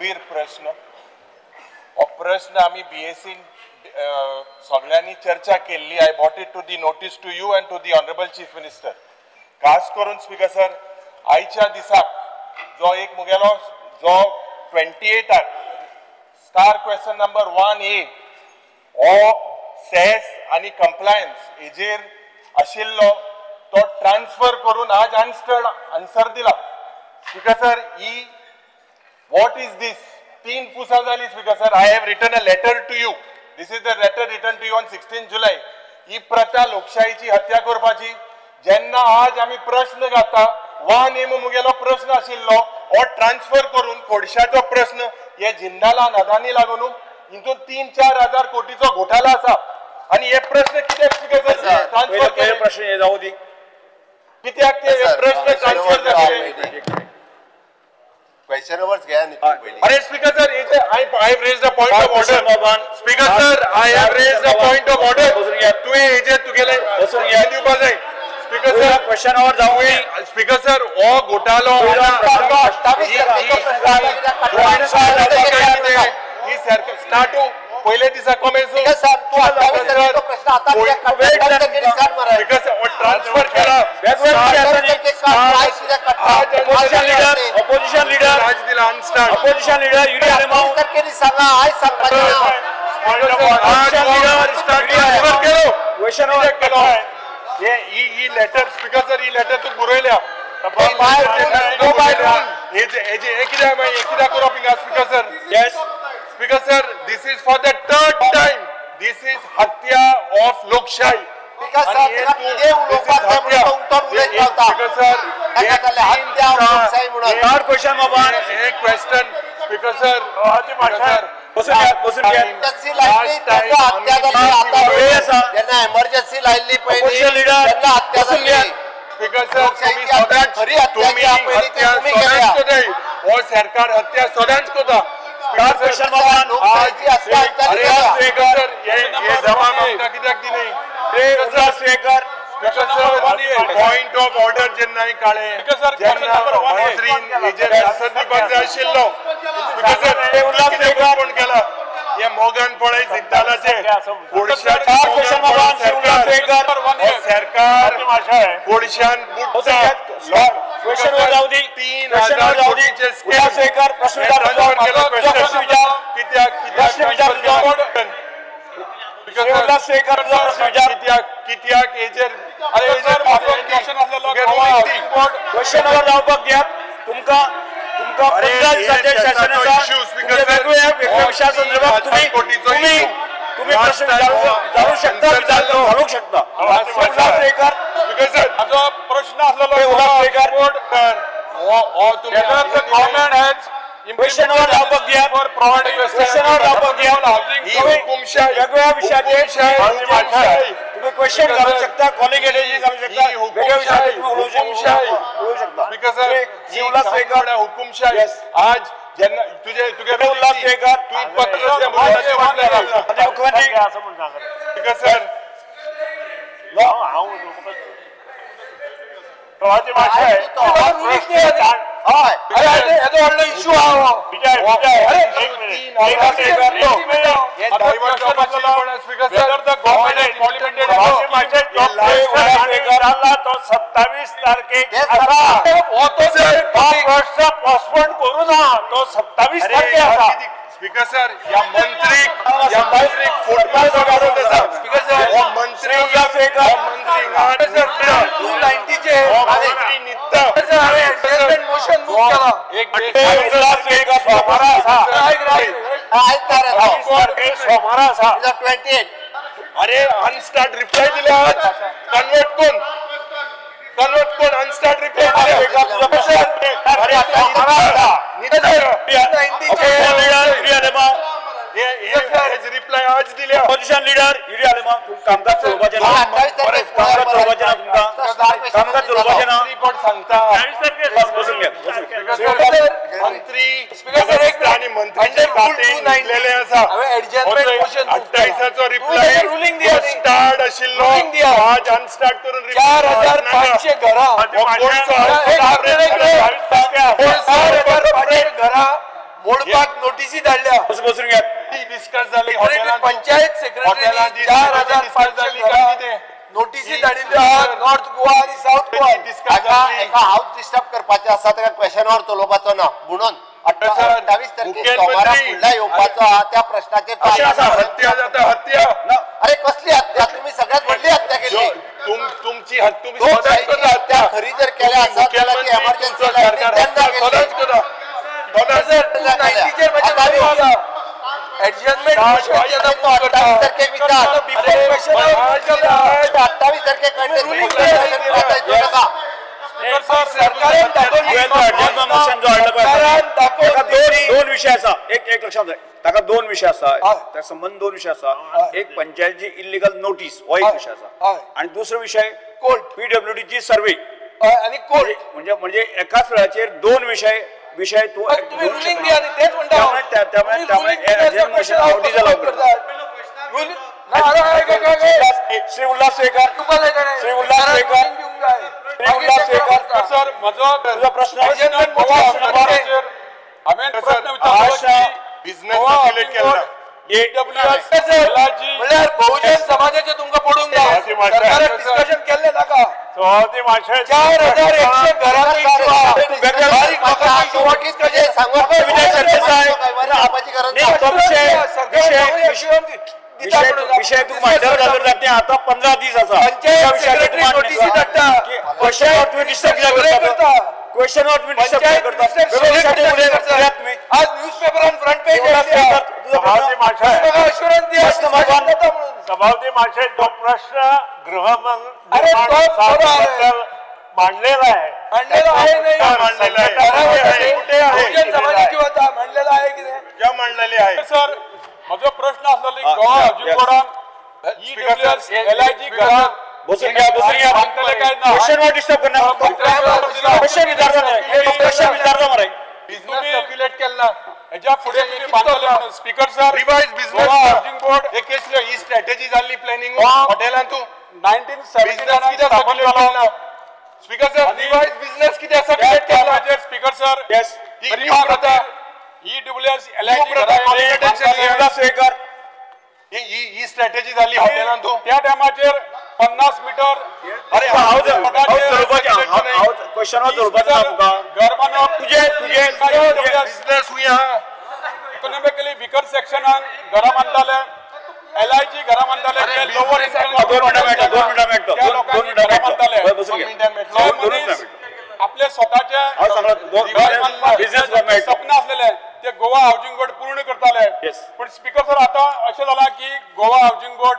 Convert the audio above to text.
गंभीर प्रश्न हो प्रश्न आम्ही बीएससी सगळ्यांनी चर्चा केली. I brought it to the notice to you and to the honourable chief minister. खास करून स्पीकर सर आयच्या दिसाक जो एक मुगेलो जो 28 स्टार क्वेश्चन नंबर 1A हो सेस आणि कंप्लायन्स हेजेर आशिल्लो तो ट्रान्सफर करून आज आन्सर दिला. स्पीकर सर ही व्हॉट इज दिस 3 पुसा जाली. Speaker sir I have written a letter to you. This is the letter written to you on 16 जुलै. ही प्रथा लोकशाहीची हत्या करपाची. जेन्ना आज आम्ही प्रश्न घाता 1A मुगेलो प्रश्न आशिल्लो हो ट्रान्सफर करून खोडशाचो प्रश्न हे जिंदाला नदानी लागून हितून 3-4 हजार कोटीचो घोटाळा आसा. आणि हे प्रश्न कित्याक स्पीकर सर ट्रान्सफर केले? प्रश्न हे जाऊ दी कित्याक ते प्रश्न ट्रान्सफर जाले? क्वेश्चन अवर्स घ्या न्ही पहिले. अरे speaker sir I have raised a point of order. Speaker sir, I have raised a point of order. तुवे हेजे तुगेले बसून घ्या दिवपा जाय. स्पीकर सर क्वेश्चन वर जाऊ. स्पीकर सर हो घोटाळो ही स्टार्ट पहिले दिसा कमेंट सर तू आता प्रश्न आता ट्रान्सफर केला. ऑपोजिशन लीडर आज दिला unstarred. Opposition leader Yuri Alemao सांगा आय क्वेश्चन वर केलो ही लेटर स्पीकर सर ही लेटर तू बरयल्या speaker sir. Yes speaker sir this is for the 3rd time. This is हत्या ऑफ लोकशाही. थर्ड क्वेश्चन बाबा एक क्वेश्चन स्पीकर सर एमर्जन्सी लायल्ली पहिली त्यांना हत्या झाली. स्पीकर सर हो सरकार हत्या सदांच करता. थर्ड क्वेश्चन बाबा स्पीकर हे जबाब आमकां कित्याक दिली? पॉइंट ऑफ ऑर्डर जेन्ना काळे जेन्ना मंत्रीन हेजेर आन्सर दिवपाक जाय आशिल्लो कोण केला हे मोगन पळय सिद्धालाचे सरकार गोडशान बुडटा. क्वेश्चन वर जाऊ दी. 3,000 कोटीचे कित्याक हेजेर क्वेश्चन वर जावपाक द्या. तुमका विषया संदर्भात तुम्ही प्रश्न विचारू शकता घालूंक शकता. प्रश्न आसलेलो क्वेश्चन वर जावपाक द्या. क्वेश्चन वर जावपाक द्या. वेगवेगळ्या विषयाचे तुम्ही क्वेश्चन घालू शकता. कॉलिगेट घालू शकता. वेगळ्या विषयाचे बोलू शकता. हुकुमशाही आज जेन्ना तुझे उल्हासनगर सर इशू तो 27 तारखेक पोस्टपोन करू ना. तो 27 तारखे आसा. स्पीकर सर या मंत्री फुटबॉल स्पीकर सर हो मंत्री 290 चे मंत्री नित्ता मोशन केला. सोमारा आसा 28. अरे अनस्टार्ट रिप्लाय दिला. कन्वर्ट कोण अनस्टार्ट रिप्लाय रिप्लाय आज दिल्या. ऑपोजिशन लीडर युरी आलेमाव कामकाज चलोवपाचें ना. कामकाज चलोवपाचें ना. रिपोर्ट सांगता मंत्री आणि मंत्री आसा 28 रिप्लाय स्टार्ट आशिल्लो आज अनस्टार्ट करून 4,500 घरां मोडपाक नोटिसी धाडल्या बसून घ्या. डिस्कस झाली पंचायत सेक्रेटरी 4,500 नोटिसी धाडिल्ल्यो आहात नॉर्थ गोवा आणि साऊथ गोवा एका हाऊस डिस्टर्ब करपाचे आसा तेका क्वेश्चनवर चलोवपाचो ना म्हणून 28 तारखेक सोमारा फुडल्या येवपाचो आहा त्या प्रश्नाचेर हत्या जाता हत्या अरे कसली हत्या तुम्ही सगळ्यात व्हडली हत्या केली तुमची तुम्ही दोन सायडीची हत्या खरी जर केल्या आसत जाल्यार ती एमर्जन्सी ऍडजस्टमेंट 28 दोन विषय असा एक लक्षात जाय ताका दोन विषय असा त्या संबंध दोन विषय असा एक पंचायतची इल्लीगल नोटीस हो एक विषय असा आणि दुसरो विषय कोर्ट पीडब्ल्यूडीची सर्वे आणि कोर्ट म्हणजे एकाच वेळाचेर दोन विषय तू तुम्ही रुलिंग दिया आणि तेच म्हणता श्री उल्हास शेखर सर माझा प्रश्न बिझनेस सर्क्युलेट केला म्हणल्यार बहुजन समाजाचे तुमका पडूंक जाय सरकारान डिस्कशन केल्ले नाका 4,100 घरांचो इश्यू आहा बारीक लोकांचो व्हॉट इज म्हणजे सांगू विषय तू माझ्यावर जाते आता 15 दीस असा पंचायत सेक्रेटरी नोटीसी धाडटा क्वेश्चनवर तुम्ही डिस्टर्ब करता आज न्यूजपेपरान फ्रंट पेज अश्युरन्स दिया सभापती माझे तो प्रश्न अरे मांडलेला आहे बहुजन समाजाची होता मांडलेला आहे की नाही क्या मांडलेले आहे सर माझा प्रश्न असलेली गोवा हाऊसिंग बोर्डान ईडब्ल्यूएस एलआयजी घरात बसून घ्या क्वेश्चनवर डिस्टर्ब करणार क्वेश्चन विचारता मरे बिझनेस सर्क्युलेट केला ह्याच्या पुढे तुम्ही बांधलेले speaker sir revise business housing board हे केसले ही स्ट्रॅटेजी झाली प्लॅनिंग हॉटेलांत तू 1979 किती सर्क्युलेट केला स्पीकर सर रिवाइज बिझनेस किती सर्क्युलेट केला स्पीकर सर यस ईडब्ल्यूएस एलआयजी ही स्ट्रॅटेजी झाली हॉटेलांत तू त्या टायमाचेर 50 मीटर अरे क्वेश्चनवर जोडपाचा तुका गव्हर्नमेंट तुझे बिझनेस हुई हा इकॉनॉमिकली विकर सेक्शनान घरा बांधताले एलआयजी घरा बांधताले ते लोअर आपले स्वतःचे स्वप्न असलेले ते गोवा हाऊसिंग बोर्ड पूर्ण करताले पण स्पीकर सर आता असे झाला की गोवा हाऊसिंग बोर्ड